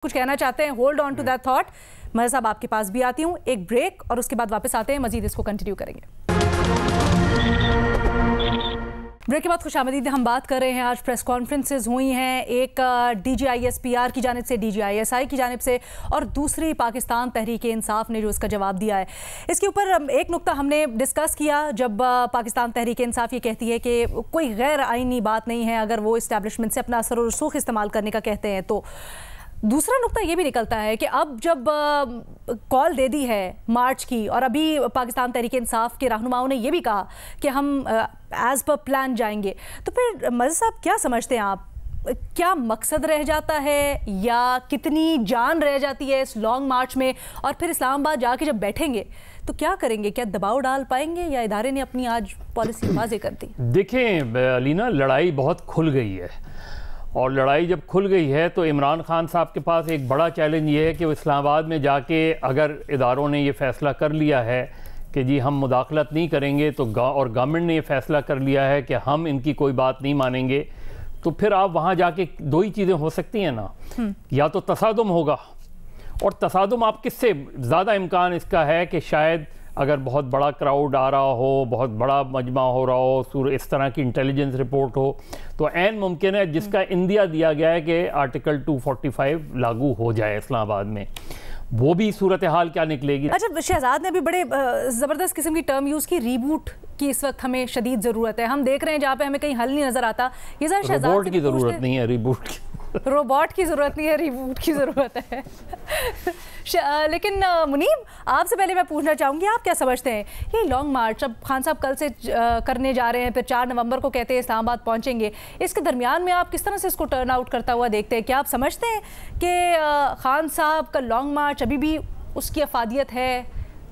कुछ कहना चाहते हैं, hold on to that thought. मैं साहब आपके पास भी आती हूँ, एक ब्रेक और उसके बाद वापस आते हैं, मजीद इसको कंटिन्यू करेंगे। ब्रेक के बाद खुशामदीद। हम बात कर रहे हैं, आज प्रेस कॉन्फ्रेंसेज हुई हैं, एक DGISPR की जानिब से, DGISI की जानिब से, और दूसरी पाकिस्तान तहरीक इंसाफ ने जो इसका जवाब दिया है। इसके ऊपर एक नुक्ता हमने डिस्कस किया, जब पाकिस्तान तहरीक इंसाफ ये कहती है कि कोई गैर आइनी बात नहीं है अगर वो इस्टेब्लिशमेंट से अपना असर और रसूख इस्तेमाल करने का कहते हैं। तो दूसरा नुक्ता ये भी निकलता है कि अब जब कॉल दे दी है मार्च की, और अभी पाकिस्तान तहरीक इंसाफ के रहनुमाओं ने ये भी कहा कि हम एज पर प्लान जाएंगे, तो फिर मज़ी साहब क्या समझते हैं आप, क्या मकसद रह जाता है या कितनी जान रह जाती है इस लॉन्ग मार्च में? और फिर इस्लामाबाद जाके जब बैठेंगे तो क्या करेंगे? क्या दबाव डाल पाएंगे या इदारे ने अपनी आज पॉलिसी वाज़ेह कर दी? देखें अलीना, लड़ाई बहुत खुल गई है, और लड़ाई जब खुल गई है तो इमरान खान साहब के पास एक बड़ा चैलेंज ये है कि वो इस्लामाबाद में जाके, अगर इदारों ने ये फ़ैसला कर लिया है कि जी हम मुदाखलत नहीं करेंगे, तो और गवर्नमेंट ने ये फ़ैसला कर लिया है कि हम इनकी कोई बात नहीं मानेंगे, तो फिर आप वहाँ जाके दो ही चीज़ें हो सकती हैं ना, या तो तसादुम होगा, और तसादुम आप किससे ज़्यादा इम्कान इसका है कि शायद अगर बहुत बड़ा क्राउड आ रहा हो, बहुत बड़ा मजमा हो रहा हो, इस तरह की इंटेलिजेंस रिपोर्ट हो, तो ऐन मुमकिन है जिसका इंदिया दिया गया है कि आर्टिकल 245 लागू हो जाए इस्लामाबाद में, वो भी सूरत हाल क्या निकलेगी। अच्छा, शहजाद ने भी बड़े ज़बरदस्त किस्म की टर्म यूज़ की, रीबूट की इस वक्त हमें शदीद ज़रूरत है। हम देख रहे हैं जहाँ पे हमें कहीं हल नहीं नज़र आता, ये ज़रा शहजाद रोबोट की ज़रूरत नहीं है, रीबूट की रोबोट की ज़रूरत नहीं है, रीबूट की ज़रूरत है। लेकिन मुनीब, आपसे पहले मैं पूछना चाहूँगी, आप क्या समझते हैं ये लॉन्ग मार्च अब खान साहब कल से करने जा रहे हैं, फिर 4 नवंबर को कहते हैं इस्लामाबाद पहुँचेंगे, इसके दरमियान में आप किस तरह से इसको टर्न आउट करता हुआ देखते हैं? क्या आप समझते हैं कि खान साहब का लॉन्ग मार्च अभी भी उसकी अफादियत है,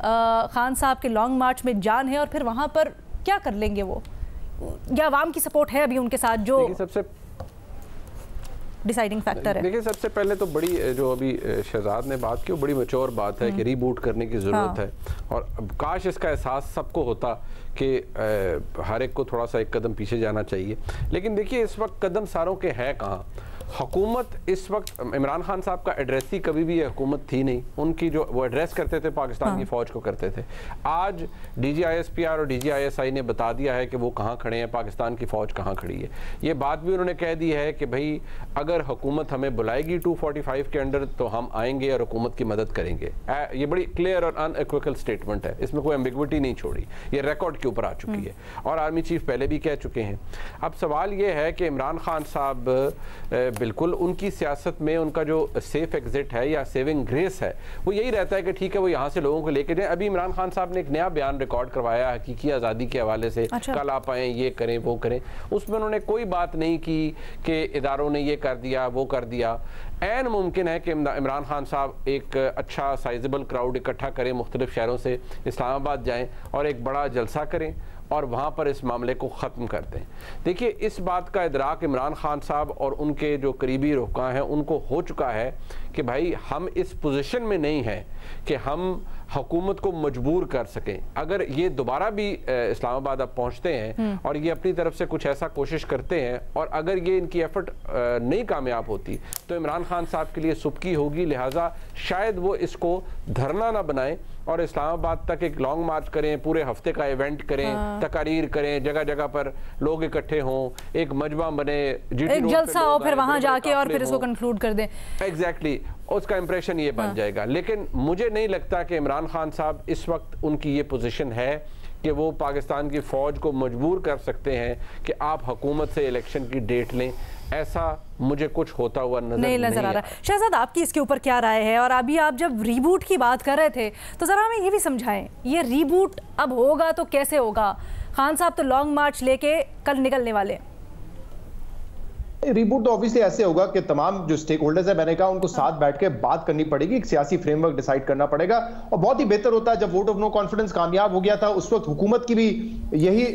खान साहब के लॉन्ग मार्च में जान है, और फिर वहाँ पर क्या कर लेंगे वो, या आवाम की सपोर्ट है अभी उनके साथ जो सबसे डिसाइडिंग फैक्टर है? देखिए, सबसे पहले तो बड़ी जो अभी शहजाद ने बात की वो बड़ी मैच्योर बात है कि रीबूट करने की ज़रूरत है, और काश इसका एहसास सबको होता कि हर एक को थोड़ा सा एक कदम पीछे जाना चाहिए। लेकिन देखिए, इस वक्त कदम सारों के है कहाँ। हुकूमत इस वक्त, इमरान खान साहब का एड्रेस ही कभी भी ये हुकूमत थी नहीं, उनकी जो वो एड्रेस करते थे पाकिस्तान की फ़ौज को करते थे। आज DGISPR और DGISI ने बता दिया है कि वो कहाँ खड़े हैं, पाकिस्तान की फ़ौज कहाँ खड़ी है। ये बात भी उन्होंने कह दी है कि भाई अगर हुकूमत हमें बुलाएगी 245 के अंडर तो हम आएंगे और हुकूमत की मदद करेंगे। ये बड़ी क्लियर और अनइक्विकल स्टेटमेंट है, इसमें कोई एम्बिग्विटी नहीं छोड़ी, ये रिकॉर्ड के ऊपर आ चुकी है, और आर्मी चीफ पहले भी कह चुके हैं। अब सवाल ये है कि इमरान खान साहब, बिल्कुल उनकी सियासत में उनका जो सेफ एग्जिट है या सेविंग ग्रेस है वो यही रहता है कि ठीक है वो यहाँ से लोगों को लेके जाए। अभी इमरान खान साहब ने एक नया बयान रिकॉर्ड करवाया हकीकी आज़ादी के हवाले से, अच्छा। कल आप आएँ, ये करें वो करें, उसमें उन्होंने कोई बात नहीं की कि इदारों ने ये कर दिया वो कर दिया। ऐन मुमकिन है कि इमरान खान साहब एक अच्छा साइजेबल क्राउड इकट्ठा करें, मुख्तलिफ शहरों से इस्लामाबाद जाएँ और एक बड़ा जलसा करें और वहाँ पर इस मामले को ख़त्म कर दें। देखिए, इस बात का इदराक इमरान खान साहब और उनके जो करीबी रुकां हैं उनको हो चुका है कि भाई हम इस पोजीशन में नहीं हैं कि हम हुकूमत को मजबूर कर सकें। अगर ये दोबारा भी इस्लामाबाद अब पहुँचते हैं और ये अपनी तरफ से कुछ ऐसा कोशिश करते हैं, और अगर ये इनकी एफर्ट नहीं कामयाब होती तो इमरान खान साहब के लिए सुबकी होगी। लिहाजा शायद वो इसको धरना ना बनाएं और इस्लामाबाद तक एक लॉन्ग मार्च करें, पूरे हफ्ते का इवेंट करें, तकारीर करें, जगह जगह पर लोग इकट्ठे हों, एक मजमा बने, एक जलसा हो, फिर वहां जाके और फिर इसको कंक्लूड कर दें। एग्जैक्टली, उसका इंप्रेशन ये बन जाएगा। लेकिन मुझे नहीं लगता कि इमरान खान साहब इस वक्त उनकी ये पोजीशन है कि वो पाकिस्तान की फ़ौज को मजबूर कर सकते हैं कि आप हुकूमत से इलेक्शन की डेट लें। ऐसा मुझे कुछ होता हुआ नहीं नजर आ रहा। शहजाद, आपकी इसके ऊपर क्या राय है? और अभी आप जब रीबूट की बात कर रहे थे तो ज़रा हमें ये भी समझाएं, ये रीबूट अब होगा तो कैसे होगा? खान साहब तो लॉन्ग मार्च लेके कल निकलने वाले। रिबूट तो ऑब्वियसली ऐसे होगा कि तमाम जो स्टेक होल्डर्स है, मैंने कहा उनको साथ बैठ के बात करनी पड़ेगी, एक सियासी फ्रेमवर्क डिसाइड करना पड़ेगा। और बहुत ही बेहतर होता है, जब वोट ऑफ नो कॉन्फिडेंस कामयाब हो गया था उस वक्त हुकूमत की भी यही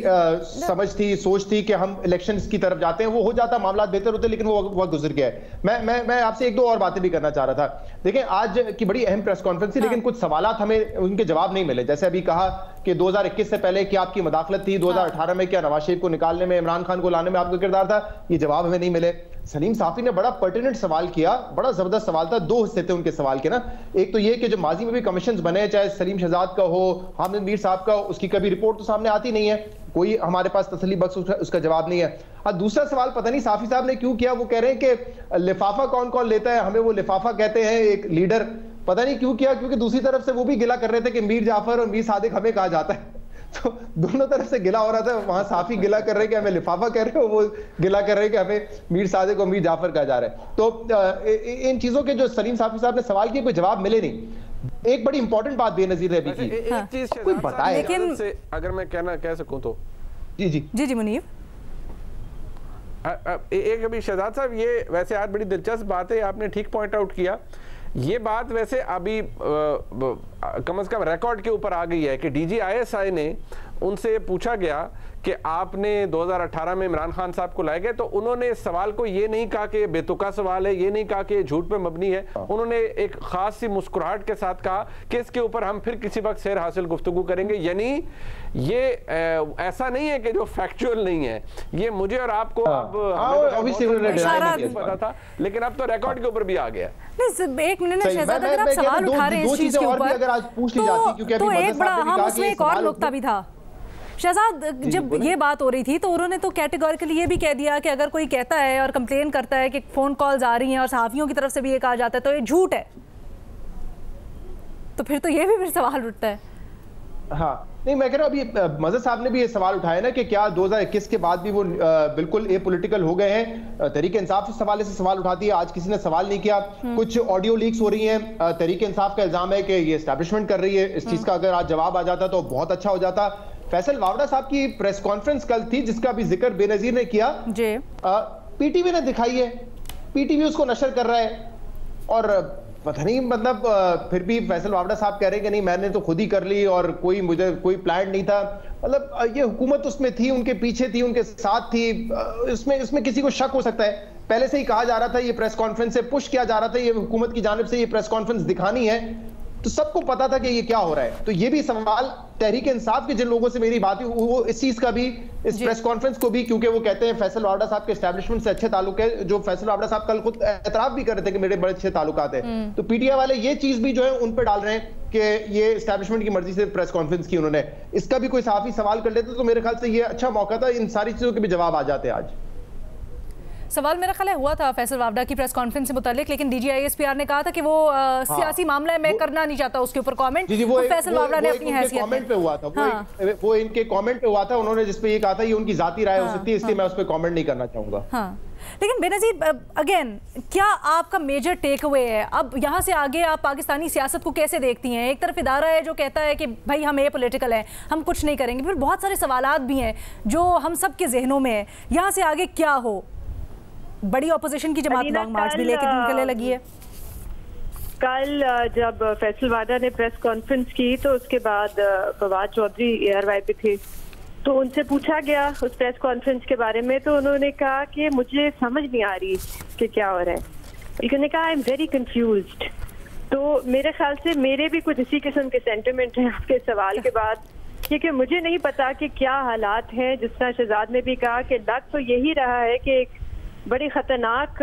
समझ थी, सोच थी कि हम इलेक्शंस की तरफ जाते हैं, वो हो जाता, मामला बेहतर होते, लेकिन वो वक्त गुजर गया है। मैं आपसे एक दो और बातें भी करना चाह रहा था। देखिए, आज की बड़ी अहम प्रेस कॉन्फ्रेंस थी, लेकिन कुछ सवाल हमें उनके जवाब नहीं मिले। जैसे अभी कहा कि 2021 से पहले क्या आपकी मदाखलत थी, 2018 में क्या नवाज शरीफ को निकालने में, इमरान खान को लाने में आपका किरदार था, ये जवाब हमें नहीं मिले। सलीम साफी ने बड़ा पर्टिनेंट सवाल किया, बड़ा जबरदस्त सवाल था। दो हिस्से थे उनके सवाल के ना। एक तो ये कि जो माजी में भी कमीशन बने, चाहे सलीम शहजाद का हो, हामिद मीर साहब का, उसकी कभी रिपोर्ट तो सामने आती नहीं है, कोई हमारे पास तसल्ली बख्श उसका जवाब नहीं है। और दूसरा सवाल पता नहीं साफी साहब ने क्यों किया, वो कह रहे हैं कि लिफाफा कौन कौन लेता है, हमें वो लिफाफा कहते हैं एक लीडर, पता नहीं क्यों किया, क्योंकि दूसरी तरफ से वो भी गिला कर रहे थे कि मीर जाफर और मीर सादिक हमें कहा जाता है। तो दोनों तरफ से गिला हो रहा था, वहां साफी गिला कर रहे कि हमें लिफाफा कह रहे हो, वो गिला कर रहे कि हमें मीर सादिक और मीर जाफर कहा जा रहा है। तो इन चीजों के जो सलीम साफी साहब ने सवाल किए कोई जवाब मिले नहीं। एक बड़ी इंपॉर्टेंट बात बेनजीर रही की, एक चीज कोई बताए, लेकिन अगर मैं कह सकूं तो जी जी जी जी मुनीर, एक अभी शहजाद साहब, ये वैसे आज बड़ी दिलचस्प बात है, आपने ठीक पॉइंट आउट किया। ये बात वैसे अभी कम से कम रिकॉर्ड के ऊपर आ गई है कि DGISI ने उनसे पूछा गया कि आपने 2018 में इमरान खान साहब को लाए गए, तो उन्होंने इस सवाल को ये नहीं कहा कि बेतुका सवाल है, ये नहीं कहा कि झूठ पे मबनी है। उन्होंने एक खास सी मुस्कुराहट के साथ कहा कि इसके ऊपर हम फिर किसी वक्त सैर हासिल गुफ्तगू करेंगे। यानी ये ऐसा नहीं है कि जो फैक्चुअल नहीं है, ये मुझे और आपको पता था, लेकिन अब तो रिकॉर्ड के ऊपर भी आ गया। एक मिनट शहजाद, अगर आप सवाल उठा रहे हैं इस चीज के ऊपर, तो एक बड़ा अहम उसमें एक और नुक्ता भी था शहजाद। जब ये बात हो रही थी तो उन्होंने तो कैटेगोरिकली ये भी कह दिया कि अगर कोई कहता है और कंप्लेन करता है कि फोन कॉल्स आ रही हैं और सहाफियों की तरफ से भी ये कहा जाता है तो ये झूठ है, तो फिर तो ये भी फिर सवाल उठता है। हाँ नहीं, मैं कह रहा हूँ अभी मज़हर साहब ने भी ये सवाल उठाया ना कि क्या 2021 के बाद भी वो बिल्कुल एपॉलिटिकल हो गए हैं। तहरीक इंसाफ इस हवाले से सवाल उठाती है, आज किसी ने सवाल नहीं किया। कुछ ऑडियो लीक्स हो रही हैं, तहरीक इंसाफ का इल्जाम है कि ये एस्टैब्लिशमेंट कर रही है। इस चीज का अगर आज जवाब आ जाता तो बहुत अच्छा हो जाता। फैसल वावड़ा साहब की प्रेस कॉन्फ्रेंस कल थी जिसका भी जिक्र बेनजीर ने किया, पीटीवी ने दिखाई है, पीटीवी उसको नशर कर रहा है और पता नहीं मतलब फिर भी फैसल वावड़ा साहब कह रहे हैं कि नहीं मैंने तो खुद ही कर ली और मुझे कोई प्लान नहीं था। मतलब ये हुकूमत उसमें थी, उनके पीछे थी, उनके साथ थी, इसमें किसी को शक हो सकता है। पहले से ही कहा जा रहा था, ये प्रेस कॉन्फ्रेंस से पुश किया जा रहा था, ये हुकूमत की जानिब से ये प्रेस कॉन्फ्रेंस दिखानी है, तो सबको पता था कि ये क्या हो रहा है। तो ये भी सवाल तहरीक इंसाफ के जिन लोगों से मेरी बात हुई वो इस चीज का भी, इस प्रेस कॉन्फ्रेंस को भी, क्योंकि वो कहते हैं फैसल वावड़ा साहब के एस्टैब्लिशमेंट से अच्छे ताल्लुक है, जो फैसल वावड़ा साहब कल खुद एतराफ भी कर रहे थे कि मेरे बड़े अच्छे ताल्लुकात हैं, तो पीटीआई वाले ये चीज भी जो है उन पर डाल रहे हैं कि ये एस्टैब्लिशमेंट की मर्जी से प्रेस कॉन्फ्रेंस की उन्होंने। इसका भी कोई सहाफी सवाल कर लेते तो मेरे ख्याल से ये अच्छा मौका था, इन सारी चीजों के भी जवाब आ जाते आज। सवाल मेरा ख्याल है हुआ था फैसल वावड़ा की प्रेस कॉन्फ्रेंस से मुतालिक, लेकिन DGISPR ने कहा था कि वो सियासी मामला है, मैं करना नहीं चाहता उसके ऊपर कमेंट। फैसल वावड़ा ने अपनी हैसियत कमेंट पे हुआ था, वो इनके कमेंट पे हुआ था, उन्होंने जिस पे ये कहा था ये उनकी जाती राय हो सकती है, इसलिए मैं उस पर कमेंट नहीं करना चाहूंगा। लेकिन बेनजीर अगेन, क्या आपका मेजर टेक अवे है अब यहाँ से आगे? आप पाकिस्तानी सियासत को कैसे देखती हैं? एक तरफ इदारा है जो कहता है कि भाई हम एपॉलिटिकल हैं, हम कुछ नहीं करेंगे, फिर बहुत सारे सवालात भी हैं जो हम सब के जहनों में है, यहाँ से आगे क्या हो? बड़ी ऑपोजिशन की जमात लॉन्ग मार्च भी लेके निकलने लगी है। कल जब फैसल वावड़ा ने प्रेस कॉन्फ्रेंस की तो उसके बाद फवाद चौधरी ARY पे थे, तो उनसे पूछा गया उस प्रेस कॉन्फ्रेंस के बारे में, तो उन्होंने कहा कि मुझे समझ नहीं आ रही कि क्या हो रहा है। उन्होंने कहा आई एम वेरी कंफ्यूज्ड। तो मेरे ख्याल से मेरे भी कुछ इसी किस्म के सेंटिमेंट हैं आपके सवाल के बाद, क्योंकि मुझे नहीं पता कि क्या हालात हैं। जिस तरह शहजाद ने भी कहा कि लग तो यही रहा है कि एक बड़ी खतरनाक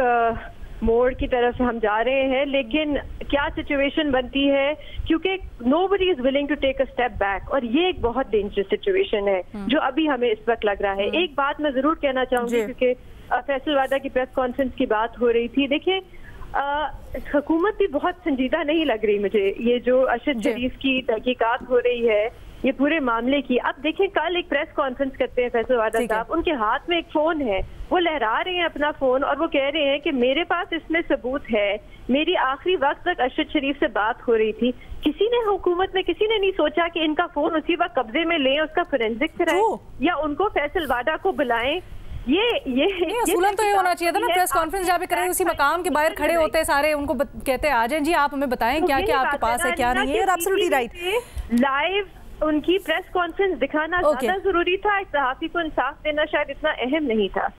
मोड़ की तरफ हम जा रहे हैं, लेकिन क्या सिचुएशन बनती है, क्योंकि nobody is willing to take a step back, और ये एक बहुत डेंजरस सिचुएशन है जो अभी हमें इस वक्त लग रहा है। एक बात मैं जरूर कहना चाहूंगी, क्योंकि फैसल वावड़ा की प्रेस कॉन्फ्रेंस की बात हो रही थी, देखिए हुकूमत भी बहुत संजीदा नहीं लग रही मुझे, ये जो अरशद शरीफ की तहकीकात हो रही है ये पूरे मामले की। अब देखिए कल एक प्रेस कॉन्फ्रेंस करते हैं फैसल वावड़ा साहब, उनके हाथ में एक फोन है, वो लहरा रहे हैं अपना फोन और वो कह रहे हैं कि मेरे पास इसमें सबूत है, मेरी आखिरी वक्त तक अरशद शरीफ से बात हो रही थी। किसी ने हुकूमत में किसी ने नहीं सोचा कि इनका फोन उसी वक्त कब्जे में लें, उसका फोरेंसिक कराएं या उनको फैसल वावड़ा को बुलाएं। ये असूलन तो ये होना चाहिए था ना, प्रेस कॉन्फ्रेंस जहाँ पे करें उसी मकाम के बाहर खड़े होते हैं सारे, उनको कहते हैं आ जाएं जी आप हमें बताएं क्या क्या आपके पास है क्या नहीं है। एब्सोल्युटली राइट, लाइव उनकी प्रेस कॉन्फ्रेंस दिखाना ज्यादा जरूरी था, एक सहाफी को इंसाफ देना शायद इतना अहम नहीं था।